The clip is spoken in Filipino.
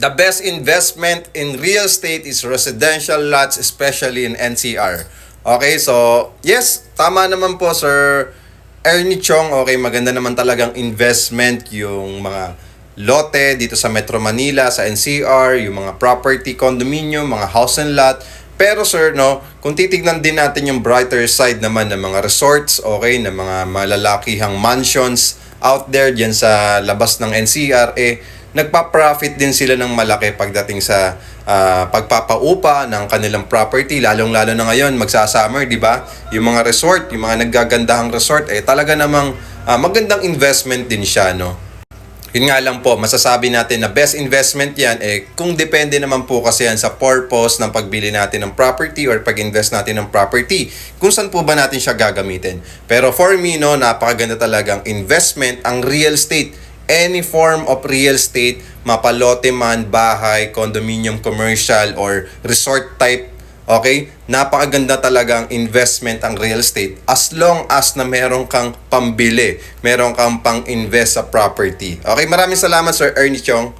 The best investment in real estate is residential lots, especially in NCR. Okay, so yes, tama naman po Sir Ernie Chong. Okay, maganda naman talagang investment yung mga lote dito sa Metro Manila, sa NCR, yung mga property, condominium, mga house and lot. Pero sir, no, kung titignan din natin yung brighter side naman ng mga resorts, okay, ng mga malalakihang mansions out there dyan sa labas ng NCR, nagpa-profit din sila ng malaki pagdating sa pagpapaupa ng kanilang property, lalong-lalo na ngayon magsa-summer, di ba? Yung mga resort, yung mga naggagandahang resort, talaga namang magandang investment din siya, no? Yun nga lang po, masasabi natin na best investment yan, kung depende naman po kasi yan sa purpose ng pagbili natin ng property or pag-invest natin ng property. Kung saan po ba natin siya gagamitin. Pero for me, no, napakaganda talagang investment ang real estate. Any form of real estate, mapalote man, bahay, condominium, commercial, or resort type, okay? Napakaganda talagang investment ang real estate as long as na meron kang pambili, meron kang pang-invest sa property. Okay, maraming salamat Sir Ernie Chong.